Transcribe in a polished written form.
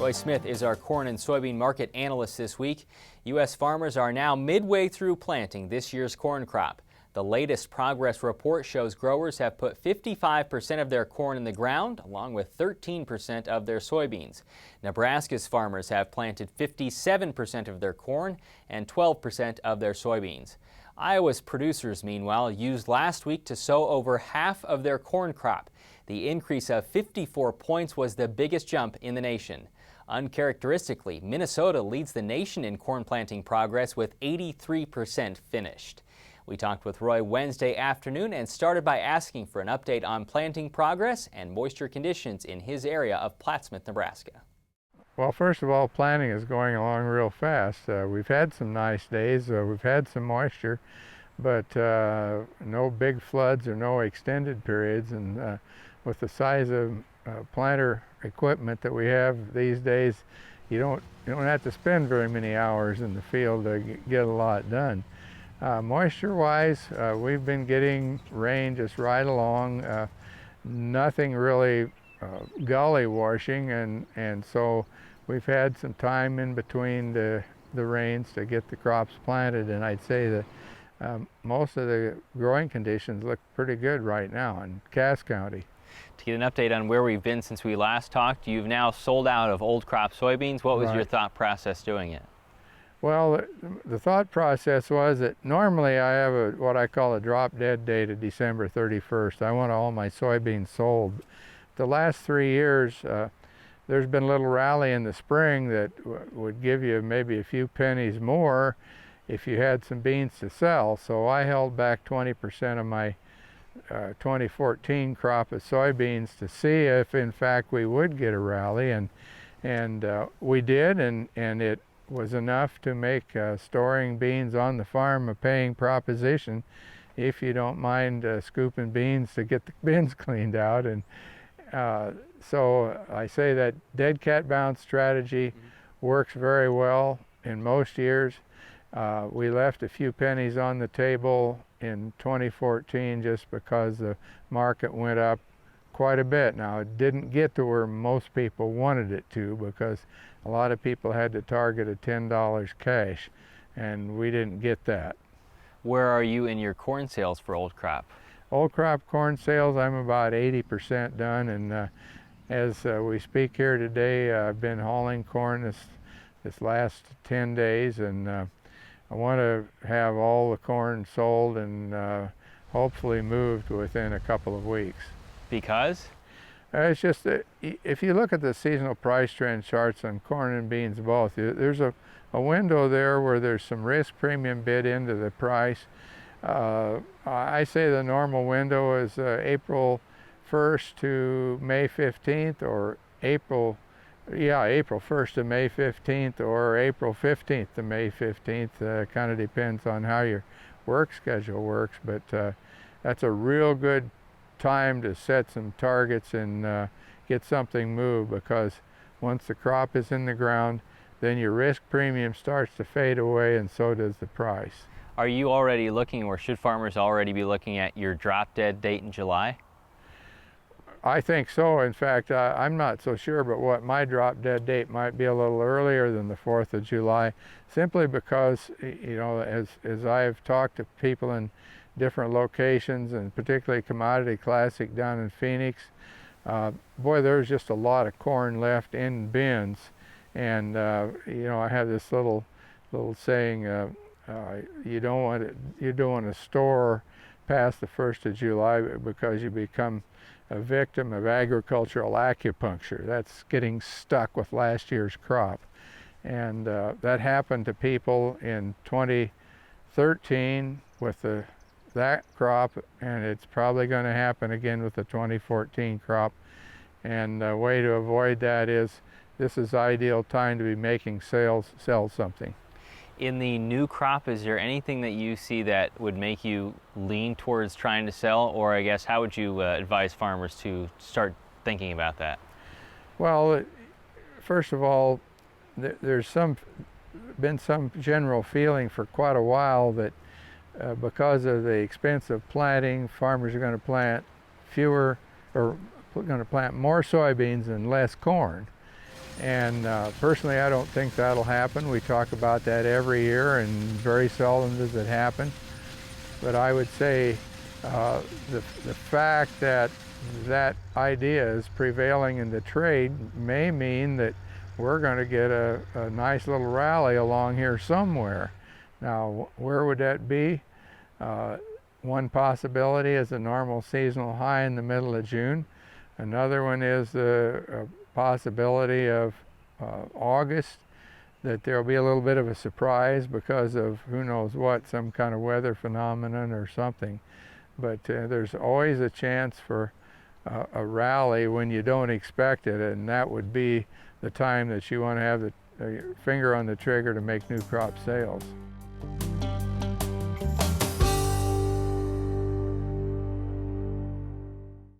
Roy Smith is our corn and soybean market analyst this week. U.S. farmers are now midway through planting this year's corn crop. The latest progress report shows growers have put 55% of their corn in the ground, along with 13% of their soybeans. Nebraska's farmers have planted 57% of their corn and 12% of their soybeans. Iowa's producers, meanwhile, used last week to sow over half of their corn crop. The increase of 54 points was the biggest jump in the nation. Uncharacteristically, Minnesota leads the nation in corn planting progress with 83% finished. We talked with Roy Wednesday afternoon and started by asking for an update on planting progress and moisture conditions in his area of Plattsmouth, Nebraska. Well, first of all, planting is going along real fast. We've had some nice days, we've had some moisture, but no big floods or no extended periods. And with the size of planter equipment that we have these days, you don't have to spend very many hours in the field to get a lot done. Moisture-wise, we've been getting rain just right along, nothing really gully washing, and so we've had some time in between the rains to get the crops planted, and I'd say that most of the growing conditions look pretty good right now in Cass County. To get an update on where we've been since we last talked, you've now sold out of old crop soybeans. What was your thought process doing it? Well, the thought process was that normally I have what I call a drop dead date of December 31st. I want all my soybeans sold. The last 3 years, there's been a little rally in the spring that would give you maybe a few pennies more if you had some beans to sell. So I held back 20% of my 2014 crop of soybeans to see if in fact we would get a rally, and we did, and it was enough to make storing beans on the farm a paying proposition if you don't mind scooping beans to get the bins cleaned out. And so I say that dead cat bounce strategy works very well in most years. We left a few pennies on the table in 2014 just because the market went up quite a bit. Now, it didn't get to where most people wanted it to, because a lot of people had to target a $10 cash, and we didn't get that. Where are you in your corn sales for old crop? Old crop corn sales, I'm about 80% done, and as we speak here today, I've been hauling corn this last 10 days, and I want to have all the corn sold and hopefully moved within a couple of weeks. Because? It's just that if you look at the seasonal price trend charts on corn and beans both, there's a window there where there's some risk premium bid into the price. I say the normal window is April 1st to May 15th, or April 1st to May 15th, or April 15th to May 15th. Kind of depends on how your work schedule works, but that's a real good time to set some targets and get something moved, because once the crop is in the ground, then your risk premium starts to fade away, and so does the price. Are you already looking, or should farmers already be looking at your drop dead date in July? I think so. In fact, I'm not so sure, but what my drop dead date might be a little earlier than the 4th of July, simply because, you know, as I've talked to people in different locations, and particularly Commodity Classic down in Phoenix, boy, there's just a lot of corn left in bins, and you know, I have this little saying, you don't want to store past the 1st of July, because you become a victim of agricultural acupuncture. That's getting stuck with last year's crop, and that happened to people in 2013 with that crop, and it's probably going to happen again with the 2014 crop. And the way to avoid that is, this is ideal time to be making sell something. In the new crop, is there anything that you see that would make you lean towards trying to sell, or I guess how would you advise farmers to start thinking about that? Well, first of all, there's been some general feeling for quite a while that because of the expense of planting, farmers are going to plant fewer, or going to plant more soybeans and less corn. And personally, I don't think that'll happen. We talk about that every year, and very seldom does it happen. But I would say the fact that that idea is prevailing in the trade may mean that we're going to get a nice little rally along here somewhere. Now, where would that be? One possibility is a normal seasonal high in the middle of June. Another one is the possibility of August, that there'll be a little bit of a surprise because of who knows what, some kind of weather phenomenon or something. But there's always a chance for a rally when you don't expect it, and that would be the time that you want to have the finger on the trigger to make new crop sales.